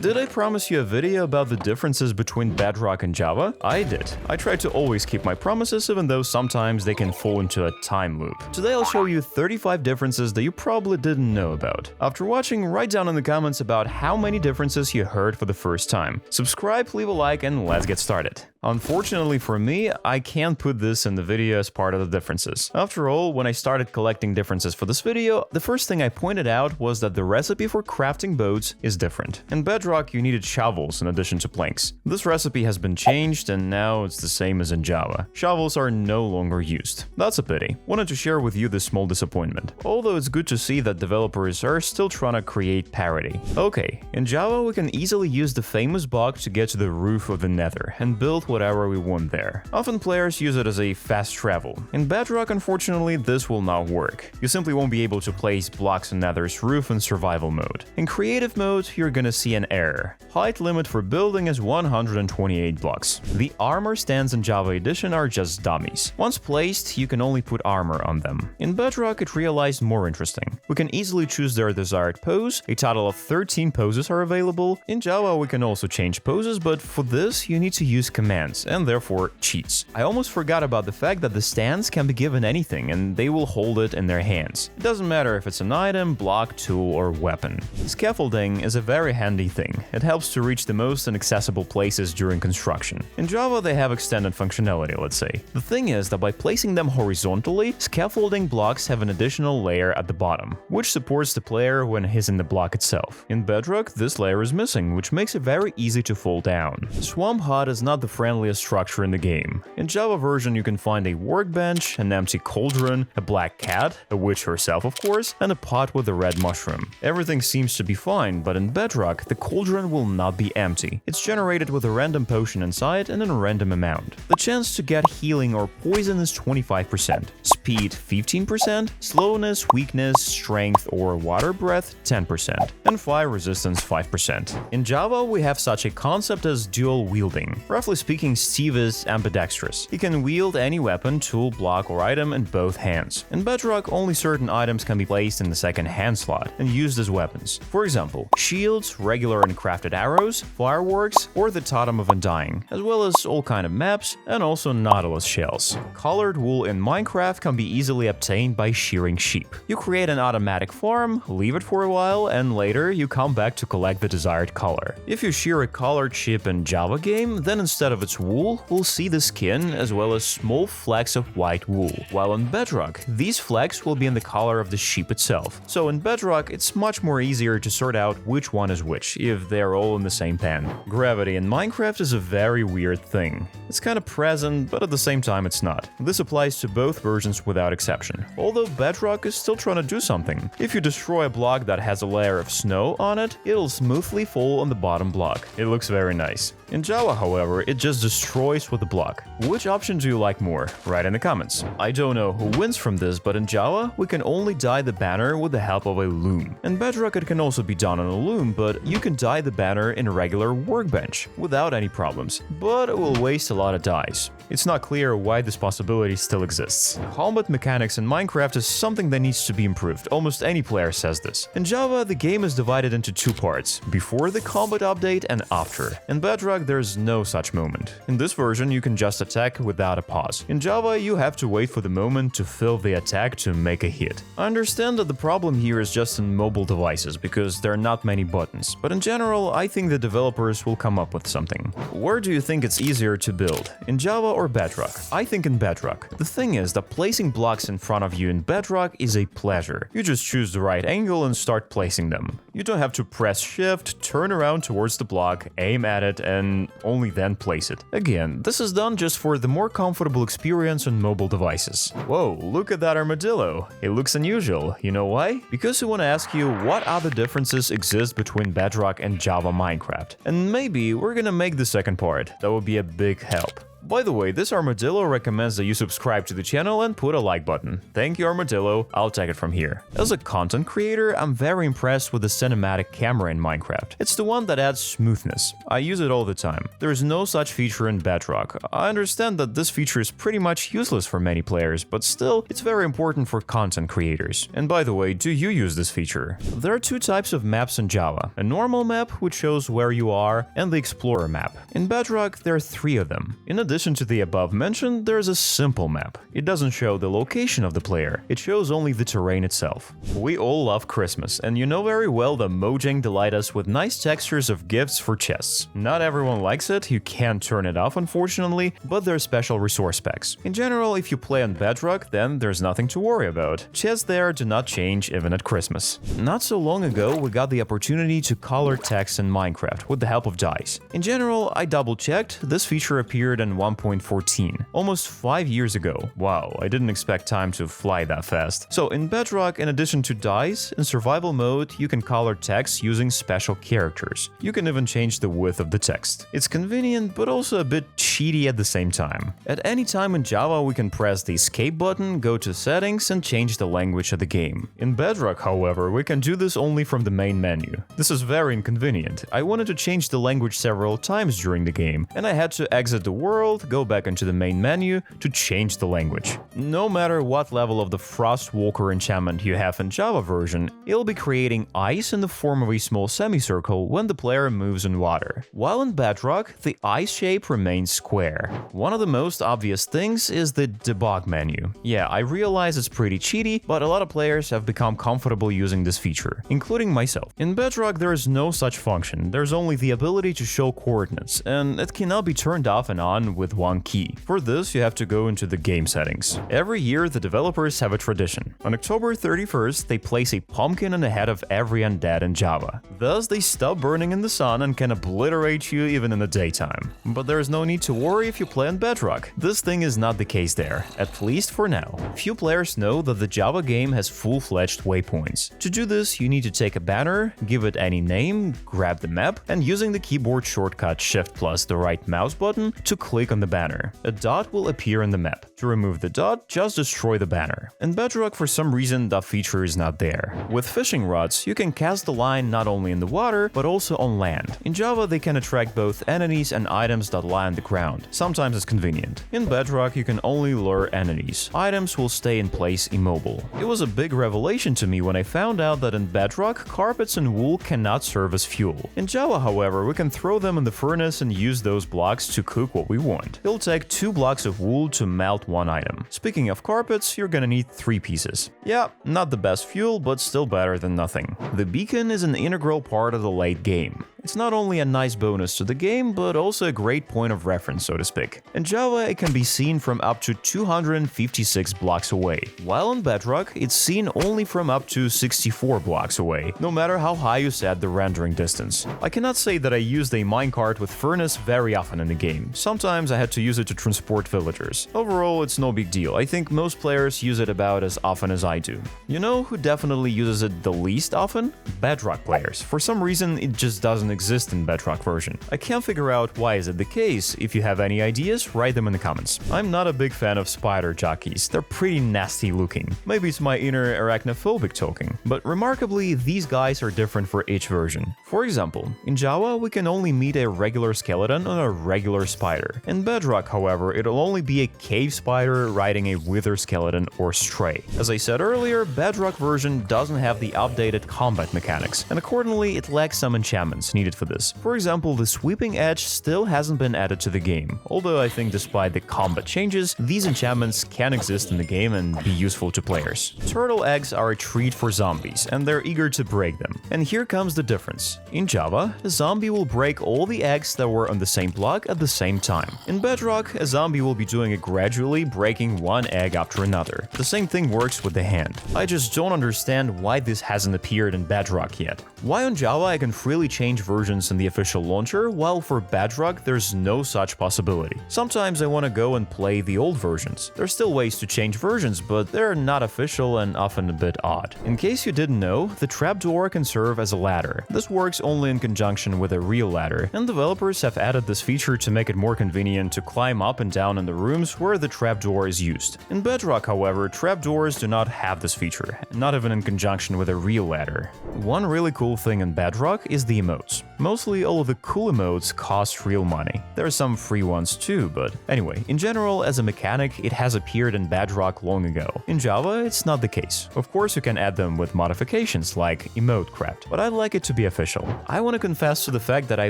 Did I promise you a video about the differences between Bedrock and Java? I did. I try to always keep my promises even though sometimes they can fall into a time loop. Today I'll show you 35 differences that you probably didn't know about. After watching, write down in the comments about how many differences you heard for the first time. Subscribe, leave a like, and let's get started. Unfortunately for me, I can't put this in the video as part of the differences. After all, when I started collecting differences for this video, the first thing I pointed out was that the recipe for crafting boats is different. In Bedrock, you needed shovels in addition to planks. This recipe has been changed, and now it's the same as in Java. Shovels are no longer used. That's a pity. Wanted to share with you this small disappointment. Although it's good to see that developers are still trying to create parity. Okay, in Java we can easily use the famous bug to get to the roof of the Nether and build whatever we want there. Often players use it as a fast travel. In Bedrock, unfortunately, this will not work. You simply won't be able to place blocks on Nether's roof in survival mode. In creative mode, you're gonna see an error. Height limit for building is 128 blocks. The armor stands in Java Edition are just dummies. Once placed, you can only put armor on them. In Bedrock, it realized more interesting. We can easily choose their desired pose. A total of 13 poses are available. In Java, we can also change poses, but for this, you need to use commands and therefore cheats. I almost forgot about the fact that the stands can be given anything and they will hold it in their hands. It doesn't matter if it's an item, block, tool, or weapon. Scaffolding is a very handy thing. It helps to reach the most inaccessible places during construction. In Java, they have extended functionality, let's say. The thing is that by placing them horizontally, scaffolding blocks have an additional layer at the bottom, which supports the player when he's in the block itself. In Bedrock, this layer is missing, which makes it very easy to fall down. Swamp Hut is not the friendliest structure in the game. In Java version, you can find a workbench, an empty cauldron, a black cat, a witch herself of course, and a pot with a red mushroom. Everything seems to be fine, but in Bedrock, the cauldron will not be empty. It's generated with a random potion inside and in a random amount. The chance to get healing or poison is 25%, speed 15%, slowness, weakness, strength, or water breath 10%, and fire resistance 5%. In Java, we have such a concept as dual wielding. Roughly speaking, Steve is ambidextrous. He can wield any weapon, tool, block, or item in both hands. In Bedrock, only certain items can be placed in the second hand slot and used as weapons. For example, shields, regular and crafted arrows, fireworks, or the Totem of Undying, as well as all kind of maps and also Nautilus shells. Colored wool in Minecraft can be easily obtained by shearing sheep. You create an automatic farm, leave it for a while, and later you come back to collect the desired color. If you shear a colored sheep in Java game, then instead of its wool, we'll see the skin as well as small flecks of white wool. While in Bedrock, these flecks will be in the color of the sheep itself. So in Bedrock, it's much more easier to sort out which one is which, if they're all in the same pan. Gravity in Minecraft is a very weird thing. It's kind of present, but at the same time it's not. This applies to both versions without exception. Although Bedrock is still trying to do something. If you destroy a block that has a layer of snow on it, it'll smoothly fall on the bottom block. It looks very nice. In Java, however, it just destroys with the block. Which option do you like more? Write in the comments. I don't know who wins from this, but in Java, we can only dye the banner with the help of a loom. In Bedrock, it can also be done on a loom, but you can dye the banner in a regular workbench without any problems, but it will waste a lot of dyes. It's not clear why this possibility still exists. Combat mechanics in Minecraft is something that needs to be improved. Almost any player says this. In Java, the game is divided into two parts, before the combat update and after. In Bedrock, there's no such moment. In this version, you can just attack without a pause. In Java, you have to wait for the moment to fill the attack to make a hit. I understand that the problem here is just in mobile devices, because there are not many buttons, but in general, I think the developers will come up with something. Where do you think it's easier to build? In Java or Bedrock? I think in Bedrock. The thing is that placing blocks in front of you in Bedrock is a pleasure. You just choose the right angle and start placing them. You don't have to press shift, turn around towards the block, aim at it, and only then place it. Again, this is done just for the more comfortable experience on mobile devices. Whoa, look at that armadillo. It looks unusual. You know why? Because I want to ask you what other differences exist between Bedrock and Java Minecraft. And maybe we're gonna make the second part. That would be a big help. By the way, this armadillo recommends that you subscribe to the channel and put a like button. Thank you, armadillo. I'll take it from here. As a content creator, I'm very impressed with the cinematic camera in Minecraft. It's the one that adds smoothness. I use it all the time. There is no such feature in Bedrock. I understand that this feature is pretty much useless for many players, but still, it's very important for content creators. And by the way, do you use this feature? There are two types of maps in Java. A normal map, which shows where you are, and the Explorer map. In Bedrock, there are three of them. In addition to the above mentioned, there's a simple map. It doesn't show the location of the player, it shows only the terrain itself. We all love Christmas, and you know very well that Mojang delight us with nice textures of gifts for chests. Not everyone likes it, you can't turn it off unfortunately, but there are special resource packs. In general, if you play on Bedrock, then there's nothing to worry about. Chests there do not change even at Christmas. Not so long ago, we got the opportunity to color text in Minecraft with the help of dyes. In general, I double-checked, this feature appeared in 1.14, almost 5 years ago. Wow, I didn't expect time to fly that fast. So in Bedrock, in addition to dyes, in survival mode, you can color text using special characters. You can even change the width of the text. It's convenient, but also a bit cheaty at the same time. At any time in Java, we can press the escape button, go to settings, and change the language of the game. In Bedrock, however, we can do this only from the main menu. This is very inconvenient. I wanted to change the language several times during the game, and I had to exit the world, go back into the main menu to change the language. No matter what level of the Frostwalker enchantment you have in Java version, it'll be creating ice in the form of a small semicircle when the player moves in water. While in Bedrock, the ice shape remains square. One of the most obvious things is the debug menu. Yeah, I realize it's pretty cheaty, but a lot of players have become comfortable using this feature, including myself. In Bedrock, there is no such function, there's only the ability to show coordinates, and it cannot be turned off and on with one key. For this, you have to go into the game settings. Every year, the developers have a tradition. On October 31st, they place a pumpkin on the head of every undead in Java. Thus, they stop burning in the sun and can obliterate you even in the daytime. But there is no need to worry if you play on Bedrock. This thing is not the case there, at least for now. Few players know that the Java game has full-fledged waypoints. To do this, you need to take a banner, give it any name, grab the map, and using the keyboard shortcut Shift plus the right mouse button to click on the banner. A dot will appear in the map. To remove the dot, just destroy the banner. In Bedrock, for some reason, that feature is not there. With fishing rods, you can cast the line not only in the water, but also on land. In Java, they can attract both enemies and items that lie on the ground. Sometimes it's convenient. In Bedrock, you can only lure enemies. Items will stay in place immobile. It was a big revelation to me when I found out that in Bedrock, carpets and wool cannot serve as fuel. In Java, however, we can throw them in the furnace and use those blocks to cook what we want. It'll take 2 blocks of wool to melt one item. Speaking of carpets, you're gonna need 3 pieces. Yeah, not the best fuel, but still better than nothing. The beacon is an integral part of the late game. It's not only a nice bonus to the game, but also a great point of reference, so to speak. In Java, it can be seen from up to 256 blocks away, while in Bedrock, it's seen only from up to 64 blocks away, no matter how high you set the rendering distance. I cannot say that I used a minecart with furnace very often in the game. Sometimes I had to use it to transport villagers. Overall, it's no big deal. I think most players use it about as often as I do. You know who definitely uses it the least often? Bedrock players. For some reason, it just doesn't exist in Bedrock version. I can't figure out why is it the case. If you have any ideas, write them in the comments. I'm not a big fan of spider jockeys. They're pretty nasty looking. Maybe it's my inner arachnophobic talking. But remarkably, these guys are different for each version. For example, in Java, we can only meet a regular skeleton on a regular spider. In Bedrock, however, it'll only be a cave spider riding a wither skeleton or stray. As I said earlier, Bedrock version doesn't have the updated combat mechanics, and accordingly, it lacks some enchantments needed for this. For example, the sweeping edge still hasn't been added to the game, although I think despite the combat changes, these enchantments can exist in the game and be useful to players. Turtle eggs are a treat for zombies, and they're eager to break them. And here comes the difference. In Java, a zombie will break all the eggs that were on the same block at the same time. In Bedrock, a zombie will be doing it gradually, breaking one egg after another. The same thing works with the hand. I just don't understand why this hasn't appeared in Bedrock yet. Why on Java I can freely change versions versions in the official launcher, while for Bedrock there's no such possibility. Sometimes I want to go and play the old versions. There's still ways to change versions, but they're not official and often a bit odd. In case you didn't know, the trapdoor can serve as a ladder. This works only in conjunction with a real ladder, and developers have added this feature to make it more convenient to climb up and down in the rooms where the trapdoor is used. In Bedrock, however, trapdoors do not have this feature, not even in conjunction with a real ladder. One really cool thing in Bedrock is the emotes. Mostly all of the cool emotes cost real money. There are some free ones too, but anyway, in general, as a mechanic, it has appeared in Bedrock long ago. In Java, it's not the case. Of course, you can add them with modifications like emote craft, but I'd like it to be official. I want to confess to the fact that I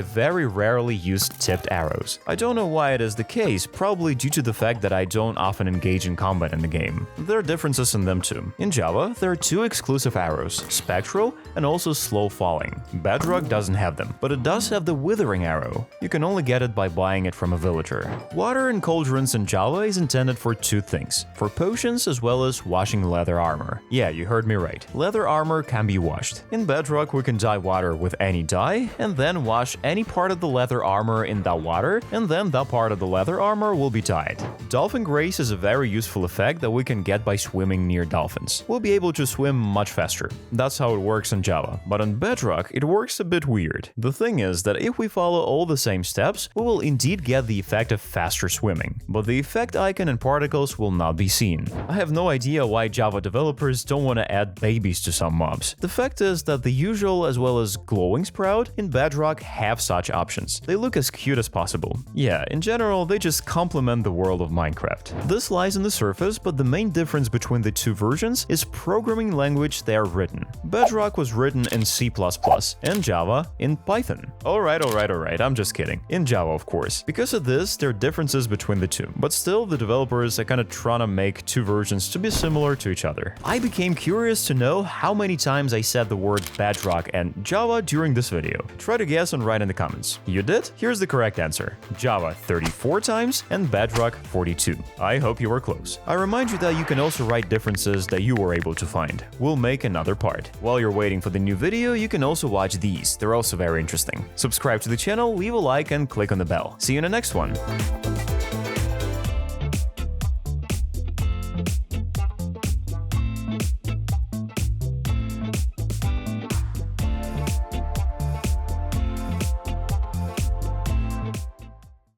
very rarely use tipped arrows. I don't know why it is the case, probably due to the fact that I don't often engage in combat in the game. There are differences in them too. In Java, there are two exclusive arrows, spectral and also slow falling. Bedrock doesn't have them, but it does have the withering arrow. You can only get it by buying it from a villager. Water in cauldrons in Java is intended for two things, for potions as well as washing leather armor. Yeah, you heard me right. Leather armor can be washed. In Bedrock, we can dye water with any dye, and then wash any part of the leather armor in that water, and then that part of the leather armor will be dyed. Dolphin Grace is a very useful effect that we can get by swimming near dolphins. We'll be able to swim much faster. That's how it works in Java, but in Bedrock, it works a bit weird. The thing is that if we follow all the same steps, we will indeed get the effect of faster swimming, but the effect icon and particles will not be seen. I have no idea why Java developers don't want to add babies to some mobs. The fact is that the usual as well as glowing sprout in Bedrock have such options. They look as cute as possible. Yeah, in general, they just complement the world of Minecraft. This lies in the surface, but the main difference between the two versions is programming language they are written. Bedrock was written in C++ and Java in Python. Alright, I'm just kidding. In Java, of course. Because of this, there are differences between the two, but still the developers are kinda trying to make two versions to be similar to each other. I became curious to know how many times I said the word Bedrock and Java during this video. Try to guess and write in the comments. You did? Here's the correct answer. Java 34 times and Bedrock 42. I hope you were close. I remind you that you can also write differences that you were able to find. We'll make another part. While you're waiting for the new video, you can also watch these. They're also very interesting. Subscribe to the channel, leave a like, and click on the bell. See you in the next one.